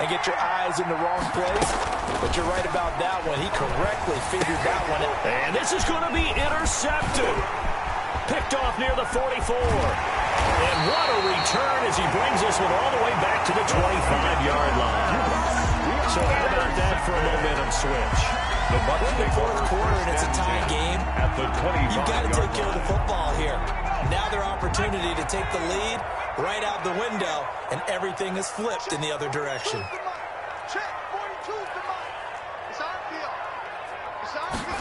Speaker 2: and get your eyes in the wrong place. But you're right about that one. He correctly figured that one out.
Speaker 1: And this is going to be intercepted. Picked off near the 44. And what a return as he brings this one all the way back to the 25-yard line. So how about that for a momentum switch?
Speaker 2: The Bucs in the 4th quarter, and it's a tie game.
Speaker 3: At the 25.
Speaker 2: You've got to take care of the football here. Now their opportunity to take the lead right out the window, and everything is flipped in the other direction.
Speaker 4: Check. 42's the mark. It's on field. It's on field.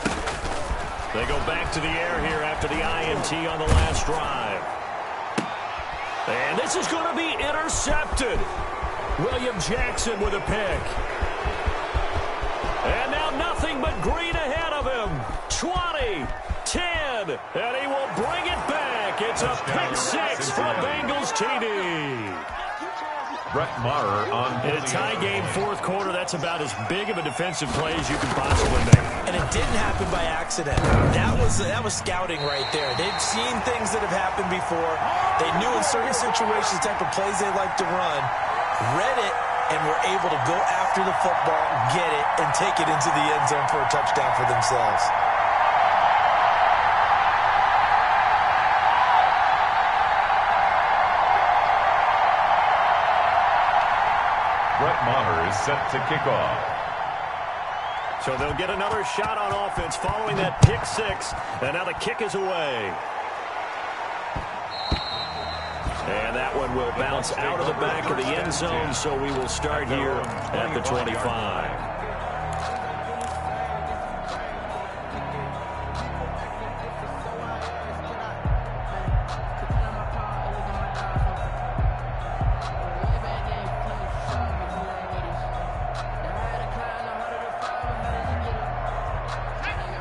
Speaker 1: They go back to the air here after the INT on the last drive. And this is going to be intercepted. William Jackson with a pick. And now nothing but green ahead of him. 20, 10, and he will bring it back. It's a pick 6 for a Bengals TD.
Speaker 3: Brett Maher on
Speaker 1: In a tie game, 4th quarter, that's about as big of a defensive play as you can possibly make.
Speaker 2: And it didn't happen by accident. That was scouting right there. They've seen things that have happened before. They knew in certain situations the type of plays they like to run, read it, and were able to go after the football, get it, and take it into the end zone for a touchdown for themselves.
Speaker 3: Brett Maher is set to kick off.
Speaker 1: So they'll get another shot on offense following that pick 6, and now the kick is away. And that one will bounce out of the back of the end zone, so we will start here at the 25.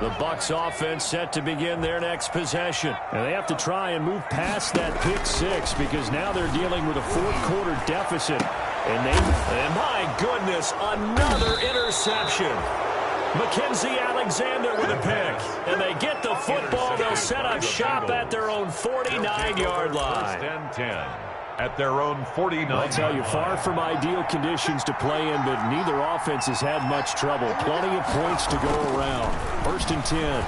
Speaker 1: The Bucs offense set to begin their next possession. And they have to try and move past that pick 6 because now they're dealing with a 4th quarter deficit. And my goodness, another interception. Mackenzie Alexander with a pick. And they get the football. They'll set up shop at their own 49-yard line.
Speaker 3: 10 at their own 49.
Speaker 6: I'll tell you, far from ideal conditions to play in, but neither offense has had much trouble. Plenty of points to go around. 1st and 10.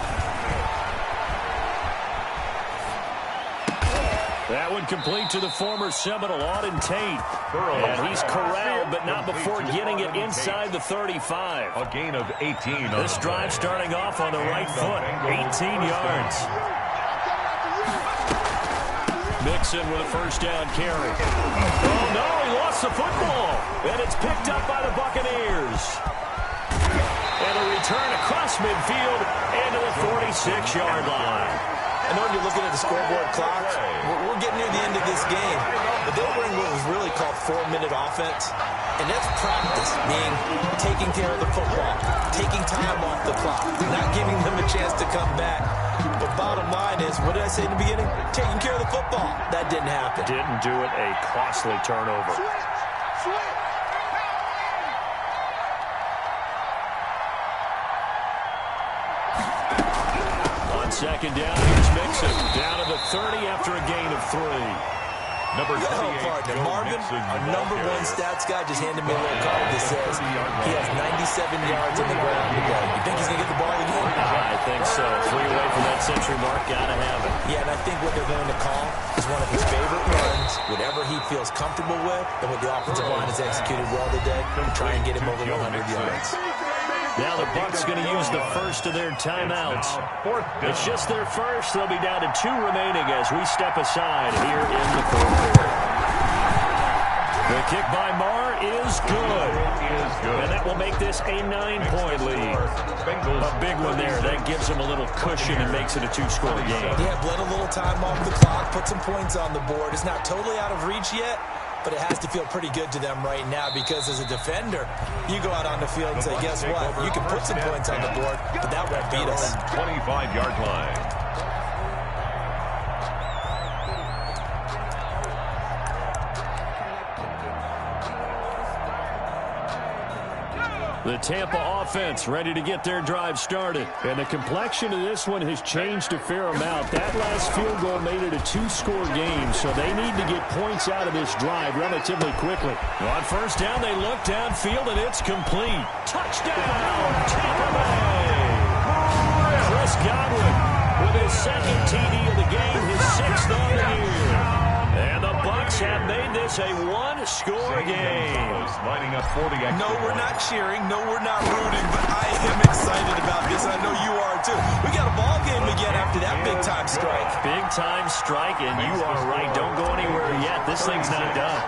Speaker 1: That would complete to the former Seminole, Auden Tate. And he's corralled, but not before getting it inside the 35.
Speaker 3: A gain of 18.
Speaker 1: This drive starting off on the right foot, 18 yards. Mixon with a first down carry. Oh, no, he lost the football. And it's picked up by the Buccaneers. And a return across midfield and to the 46-yard line.
Speaker 2: I know when you're looking at the scoreboard clock, we're getting near the end of this game, but they were in what was really called 4-minute offense, and that's practice, meaning taking care of the football, taking time off the clock, not giving them a chance to come back. But bottom line is, what did I say in the beginning? Taking care of the football. That didn't happen.
Speaker 1: Didn't do it, a costly turnover. Second down, here's Mixon. Down to the 30 after a gain of 3.
Speaker 3: Number 38,
Speaker 2: partner, Marvin, our number one stats guy, just handed me a little card that says he has 97 yards on the ground today. You think he's going to get the ball again?
Speaker 1: I think so. 3 away from that century mark. Got to have it.
Speaker 2: Yeah, and I think what they're going to call is one of his favorite runs, whatever he feels comfortable with, and what the offensive line has executed well today, try and get him over 100 yards.
Speaker 1: Now the Bucs going to use the first of their timeouts. It's just their first. They'll be down to 2 remaining as we step aside here in the fourth quarter. The kick by Marr is good. And that will make this a 9-point lead. A big one there. That gives them a little cushion and makes it a 2-score game.
Speaker 2: Yeah, bled a little time off the clock, put some points on the board. It's not totally out of reach yet, but it has to feel pretty good to them right now because as a defender, you go out on the field and say, guess what? You can put some points on the board, but that won't beat us.
Speaker 3: 25-yard line.
Speaker 1: The Tampa offense ready to get their drive started. And the complexion of this one has changed a fair amount. That last field goal made it a 2-score game, so they need to get points out of this drive relatively quickly. On first down, they look downfield, and it's complete. Touchdown, Tampa Bay! Chris Godwin with his second TD of the game, his 6th on the year. And the Bucs have made this a 1-score game.
Speaker 3: Lining up 40.
Speaker 2: No, we're not cheering. No, we're not rooting. But I am excited about this. I know you are, too. We got a ball game again after that big-time strike.
Speaker 1: Big-time strike, and you are right. Don't go anywhere yet. This thing's not done.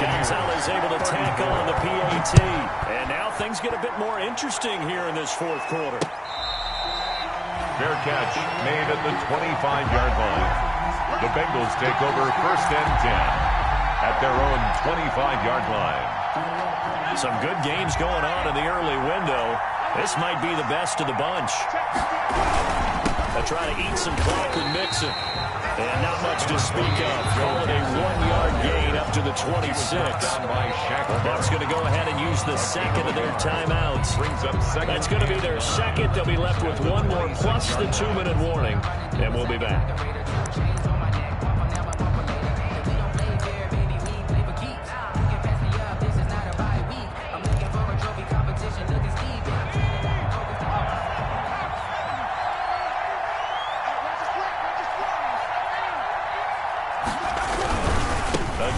Speaker 1: Gonzalez able to tack on the PAT. And now things get a bit more interesting here in this fourth quarter.
Speaker 3: Fair catch made at the 25-yard line. The Bengals take over first and 10 at their own 25-yard line.
Speaker 1: Some good games going on in the early window. This might be the best of the bunch. They'll try to eat some clock with Mixon. And not much to speak of. Throwing a 1-yard gain up to the 26. The Bucs going to go ahead and use the second of their timeouts. That's going to be their second. They'll be left with 1 more plus the 2-minute warning. And we'll be back.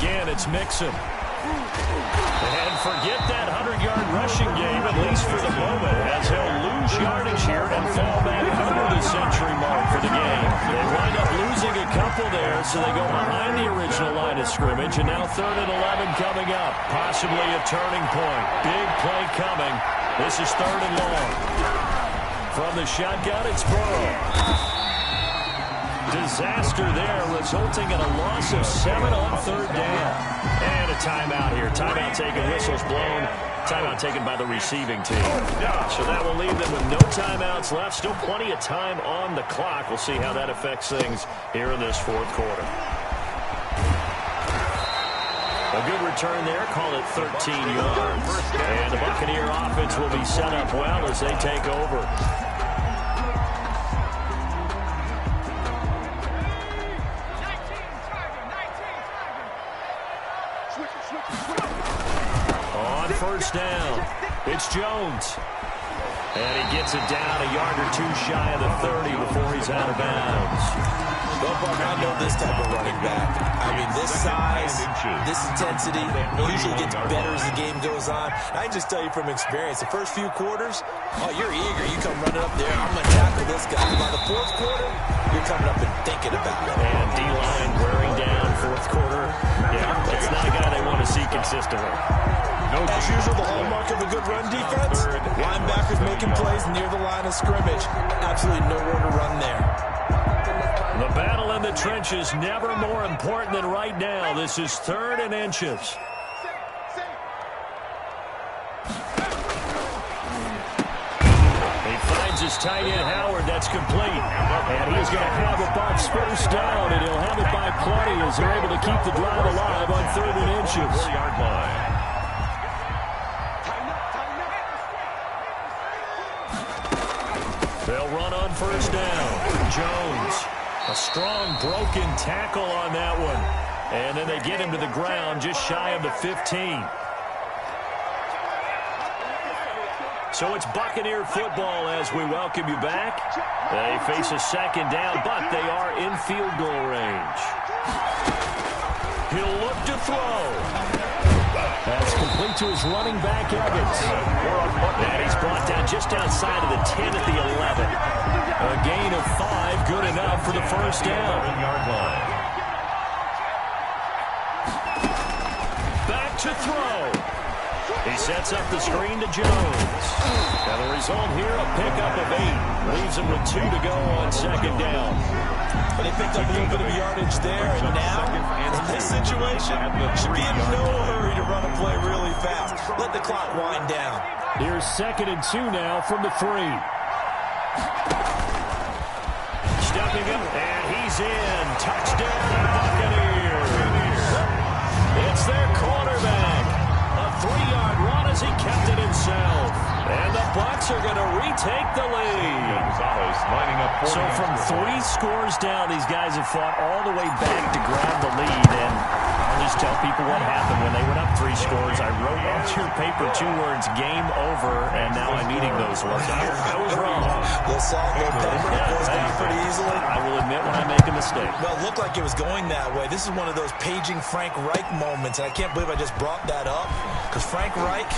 Speaker 1: Again, it's Mixon. And forget that 100-yard rushing game, at least for the moment, as he'll lose yardage here and fall back under the century mark for the game. They wind up losing a couple there, so they go behind the original line of scrimmage, and now 3rd and 11 coming up. Possibly a turning point. Big play coming. This is 3rd and long. From the shotgun, it's Burrow. Disaster there, resulting in a loss of 7 on 3rd down. And a timeout here. Timeout taken, whistles blown. Timeout taken by the receiving team. So that will leave them with no timeouts left. Still plenty of time on the clock. We'll see how that affects things here in this fourth quarter. A good return there. Call it 13 yards. And the Buccaneer offense will be set up well as they take over. On first down, it's Jones. And he gets it down a yard or 2 shy of the 30 before he's out of bounds.
Speaker 2: Well, Buck, I know this type of running back. I mean, this size, this intensity usually gets better as the game goes on. I can just tell you from experience, the first few quarters, oh, you're eager. You come running up there, I'm going to tackle this guy. By the fourth quarter, you're coming up and thinking about it.
Speaker 6: And D-line wearing down fourth quarter. Yeah, that's not a guy they want to see consistently.
Speaker 2: As usual, the hallmark of a good run defense, linebackers making plays near the line of scrimmage. Absolutely nowhere to run there.
Speaker 6: The battle in the trenches, never more important than right now. This is 3rd and inches. He finds his tight end, Howard. That's complete. And he's going to have a Bucs first down, and he'll have it by plenty as they're able to keep the drive alive on 3rd and inches.
Speaker 3: 4-yard line.
Speaker 6: They'll run on first down. Jones, a strong broken tackle on that one. And then they get him to the ground just shy of the 15. So it's Buccaneer football as we welcome you back. They face a second down, but they are in field goal range. He'll look to throw. That's complete to his running back, Evans. And he's brought down just outside of the 10 at the 11. A gain of 5, good enough for the first down. Back to throw. He sets up the screen to Jones. And the result here, a pickup of 8. Leaves him with 2 to go on second down.
Speaker 2: But they picked up a little bit of yardage there, and now, in this situation, should be in no hurry to run a play really fast. Let the clock wind down.
Speaker 6: Here's 2nd and 2 now from the 3. Stepping up, and he's in. Touchdown, Buccaneers. It's their quarterback. A 3-yard run as he kept it himself. And the Bucs are going to retake the lead. So from 3 scores down, these guys have fought all the way back to grab the lead. And I'll just tell people what happened when they went up 3 scores. I wrote onto your paper 2 words, game over, and now I'm eating those words. I was wrong.
Speaker 2: Little salt, little pepper, goes down pretty easily.
Speaker 6: I will admit when I make a mistake.
Speaker 2: Well, it looked like it was going that way. This is one of those paging Frank Reich moments, and I can't believe I just brought that up, because Frank Reich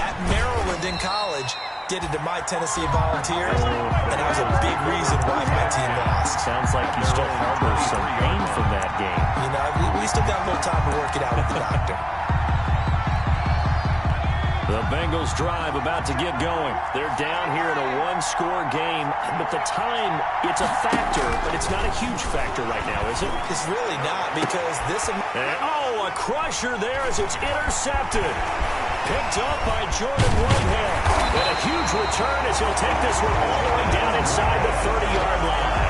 Speaker 2: at Maryland in college did it to my Tennessee Volunteers, and that was a big reason why my team lost.
Speaker 6: Sounds like you still harbor some pain from that game.
Speaker 2: You know, we still got a little time to work it out with the doctor.
Speaker 6: The Bengals drive about to get going. They're down here in a 1-score game, but the time, it's a factor, but it's not a huge factor right now, is it?
Speaker 2: It's really not, because this...
Speaker 6: a crusher there as it's intercepted. Picked up by Jordan Whitehead. And a huge return as he'll take this one all the way down inside the 30-yard line.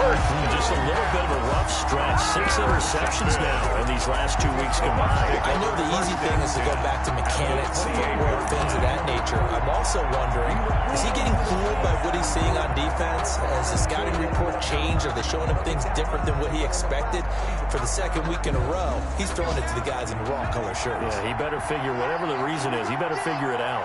Speaker 6: Just a little bit of a rough stretch. 6 interceptions now in these last 2 weeks combined.
Speaker 2: I know the easy thing is to go back to mechanics, footwork, things of that nature. I'm also wondering, is he getting fooled by what he's seeing on defense? Has the scouting report changed? Are they showing him things different than what he expected? For the 2nd week in a row, he's throwing it to the guys in the wrong color shirts.
Speaker 6: Yeah, he better figure, whatever the reason is, he better figure it out.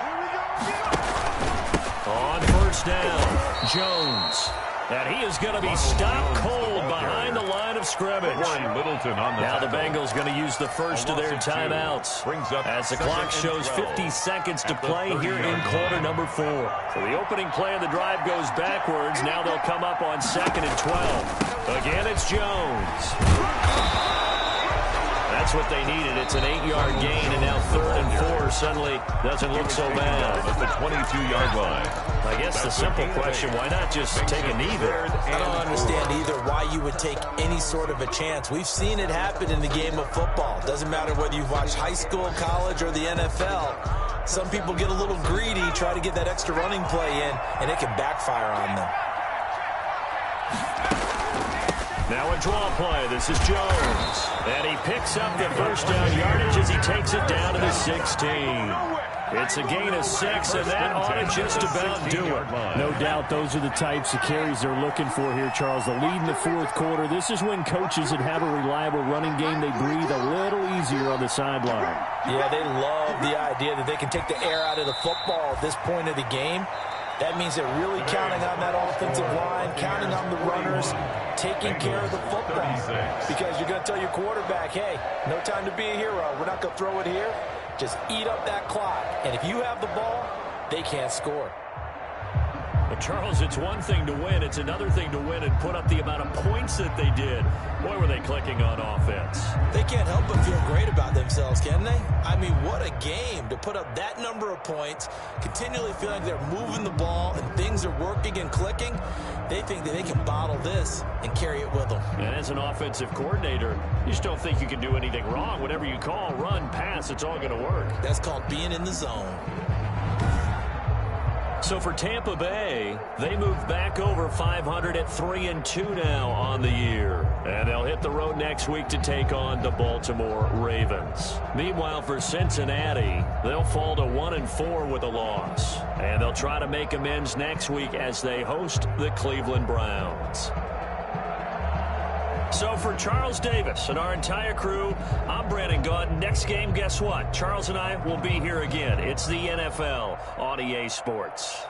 Speaker 6: On first down, Jones. And he is going to be stopped cold behind the line of scrimmage. Now the Bengals going to use the first of their timeouts as the clock shows 50 seconds to play here in quarter number 4. So the opening play of the drive goes backwards. Now they'll come up on 2nd and 12. Again, it's Jones. That's what they needed. It's an 8-yard gain, and now 3rd and 4 suddenly doesn't look so bad.
Speaker 3: At the 22-yard line.
Speaker 6: I guess the simple question, why not just take a knee there?
Speaker 2: I don't understand either why you would take any sort of a chance. We've seen it happen in the game of football. Doesn't matter whether you've watched high school, college, or the NFL. Some people get a little greedy, try to get that extra running play in, and it can backfire on them.
Speaker 6: Now a draw play. This is Jones. And he picks up the first down yardage as he takes it down to the 16. It's a gain of 6, and that ought to just about do it. No doubt those are the types of carries they're looking for here, Charles. The lead in the 4th quarter. This is when coaches that have a reliable running game, they breathe a little easier on the sideline.
Speaker 2: Yeah, they love the idea that they can take the air out of the football at this point of the game. That means they're really counting on that offensive line, counting on the runners. taking care of the football.
Speaker 3: 36.
Speaker 2: Because you're going to tell your quarterback, hey, no time to be a hero. We're not going to throw it here. Just eat up that clock. And if you have the ball, they can't score.
Speaker 6: Well, Charles, it's one thing to win. It's another thing to win and put up the amount of points that they did. Boy, were they clicking on offense.
Speaker 2: They can't help but feel great about themselves, can they? I mean, what a game to put up that number of points, continually feeling they're moving the ball and things are working and clicking. They think that they can bottle this and carry it with them.
Speaker 6: And as an offensive coordinator, you just don't think you can do anything wrong. Whatever you call, run, pass, it's all going to work.
Speaker 2: That's called being in the zone.
Speaker 6: So for Tampa Bay, they move back over 500 at 3-2 now on the year. And they'll hit the road next week to take on the Baltimore Ravens. Meanwhile, for Cincinnati, they'll fall to 1-4 with a loss. And they'll try to make amends next week as they host the Cleveland Browns. So for Charles Davis and our entire crew, I'm Brandon Gaudin. Next game, guess what? Charles and I will be here again. It's the NFL on EA Sports.